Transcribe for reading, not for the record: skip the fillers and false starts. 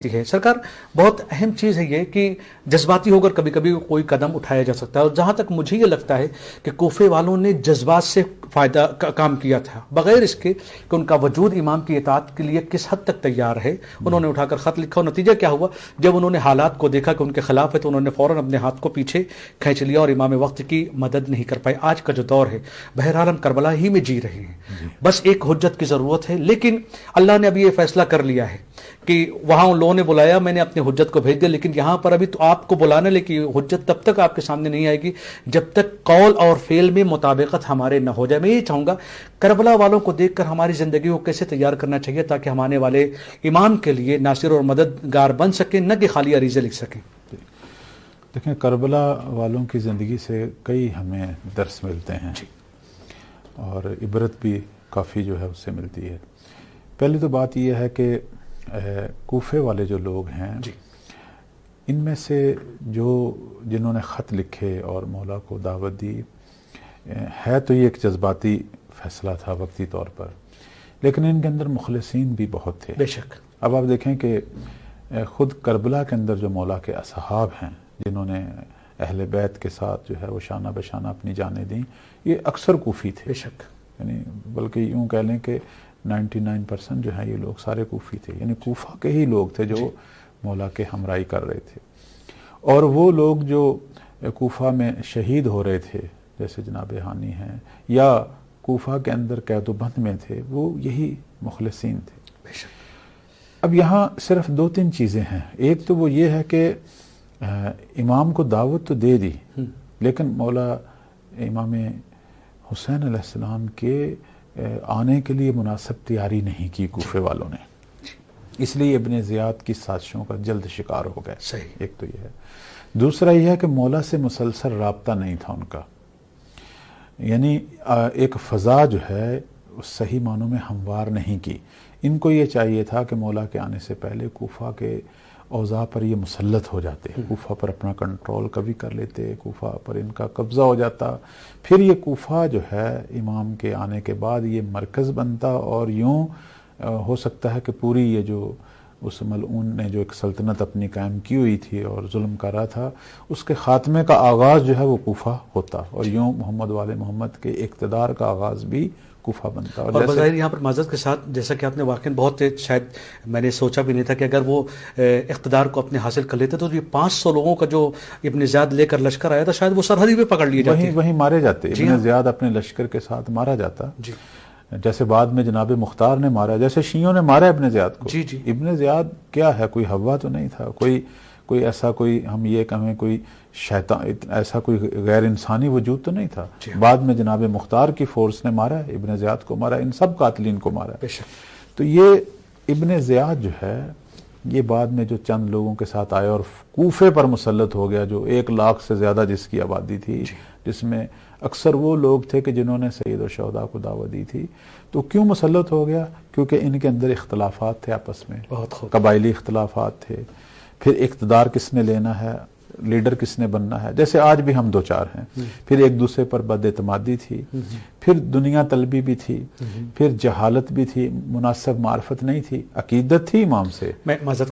ہے سرکار بہت اہم چیز ہے یہ کہ جذباتی ہو کر کبھی کبھی کوئی قدم اٹھایا جا سکتا ہے، اور جہاں تک مجھے یہ لگتا ہے کہ کوفے والوں نے جذبات سے فائدہ کام کیا تھا، بغیر اس کے کہ ان کا وجود امام کی اطاعت کے لیے کس حد تک تیار ہے۔ انہوں نے اٹھا کر خط لکھا، اور نتیجہ کیا ہوا؟ جب انہوں نے حالات کو دیکھا کہ ان کے خلاف ہے تو انہوں نے فوراً اپنے ہاتھ کو پیچھے کھینچ لیا اور امام وقت کی مدد نہیں کر پائے۔ آج کا جو دور ہے بہرحال ہم کربلا ہی میں جی رہے ہیں، بس ایک حجت کی ضرورت ہے، لیکن اللہ نے ابھی یہ فیصلہ کر لیا ہے کہ وہاں ان لوگوں نے بلایا، میں نے اپنے حجت کو بھیج دیا، لیکن یہاں پر ابھی تو آپ کو بلانا، لیکن حجت تب تک آپ کے سامنے نہیں آئے گی جب تک قول اور فعل میں مطابقت ہمارے نہ ہو جائے۔ میں یہ چاہوں گا کربلا والوں کو دیکھ کر ہماری زندگی کو کیسے تیار کرنا چاہیے تاکہ ہم آنے والے امام کے لیے ناصر اور مددگار بن سکیں، نہ کہ خالی عریضے لکھ سکیں۔ دیکھیں، کربلا والوں کی زندگی سے کئی ہمیں درس ملتے ہیں اور عبرت بھی کافی جو ہے اس سے ملتی ہے۔ پہلی تو بات یہ ہے کہ کوفے والے جو لوگ ہیں ان میں سے جنہوں نے خط لکھے اور مولا کو دعوت دی، ہے تو یہ ایک جذباتی فیصلہ تھا وقتی طور پر، لیکن ان کے اندر مخلصین بھی بہت تھے۔ بے شک اب آپ دیکھیں کہ خود کربلا کے اندر جو مولا کے اصحاب ہیں جنہوں نے اہل بیت کے ساتھ جو ہے وہ شانہ بشانہ اپنی جانیں دیں، یہ اکثر کوفی تھے۔ بے شک، یعنی بلکہ یوں کہہ لیں کہ 99% جو ہیں یہ لوگ سارے کوفی تھے، یعنی کوفہ کے ہی لوگ تھے جو مولا کے ہمراہی کر رہے تھے۔ اور وہ لوگ جو کوفہ میں شہید ہو رہے تھے جیسے جناب ہانی ہیں، یا کوفہ کے اندر قید و بند میں تھے، وہ یہی مخلصین تھے۔ بے شک۔ اب یہاں صرف 2-3 چیزیں ہیں۔ ایک تو وہ یہ ہے کہ امام کو دعوت تو دے دی، لیکن مولا امام حسین علیہ السلام کے آنے کے لیے مناسب تیاری نہیں کی کوفے والوں نے، اس لیے ابن زیاد کی سازشوں کا جلد شکار ہو گئے۔ صحیح۔ ایک تو یہ ہے۔ دوسرا یہ ہے کہ مولا سے مسلسل رابطہ نہیں تھا ان کا، یعنی ایک فضا جو ہے صحیح معنوں میں ہموار نہیں کی۔ ان کو یہ چاہیے تھا کہ مولا کے آنے سے پہلے کوفہ کے اوضاع پر یہ مسلط ہو جاتے، کوفہ پر اپنا کنٹرول کبھی کر لیتے، کوفہ پر ان کا قبضہ ہو جاتا، پھر یہ کوفہ جو ہے امام کے آنے کے بعد یہ مرکز بنتا، اور یوں ہو سکتا ہے کہ پوری یہ جو اس ملعون نے جو ایک سلطنت اپنی قائم کی ہوئی تھی اور ظلم کر رہا تھا، اس کے خاتمے کا آغاز جو ہے وہ کوفہ ہوتا، اور یوں محمد والے محمد کے اقتدار کا آغاز بھی کوفہ بنتا۔ اور بظاہر یہاں پر معذرت کے ساتھ جیسا کہ آپ نے واقعاً بہت شاید میں نے سوچا بھی نہیں تھا کہ اگر وہ اقتدار کو اپنے حاصل کر لیتے تو یہ 500 لوگوں کا جو ابن زیاد لے کر لشکر آیا تھا شاید وہ سرحدی پہ پکڑ لیے جاتے، وہیں مارے جاتے۔ ابن زیاد اپنے لشکر کے ساتھ مارا جاتا، جیسے بعد میں جناب مختار نے مارا، جیسے شیعوں نے مارا ابن زیاد کو۔ ابن زیاد کیا ہے؟ کوئی ہوا تو نہیں تھا، کوئی ایسا کوئی ہم یہ کہیں کوئی شیطان، ایسا کوئی غیر انسانی وجود تو نہیں تھا۔ بعد میں جناب مختار کی فورس نے مارا، ابن زیاد کو مارا، ان سب قاتلین کو مارا۔ تو یہ ابن زیاد جو ہے یہ بعد میں جو چند لوگوں کے ساتھ آیا اور کوفے پر مسلط ہو گیا، جو 1 لاکھ سے زیادہ جس کی آبادی تھی، جس میں اکثر وہ لوگ تھے کہ جنہوں نے سید الشہداء کو دعوت دی تھی۔ تو کیوں مسلط ہو گیا؟ کیونکہ ان کے اندر اختلافات تھے آپس میں، قبائلی اختلافات تھے، پھر اقتدار کس نے لینا ہے، لیڈر کس نے بننا ہے، جیسے آج بھی ہم 2-4 ہیں، پھر ایک دوسرے پر بد اعتمادی تھی، پھر دنیا طلبی بھی تھی، پھر جہالت بھی تھی، مناسب معرفت نہیں تھی، عقیدت تھی امام سے۔ میں معذرت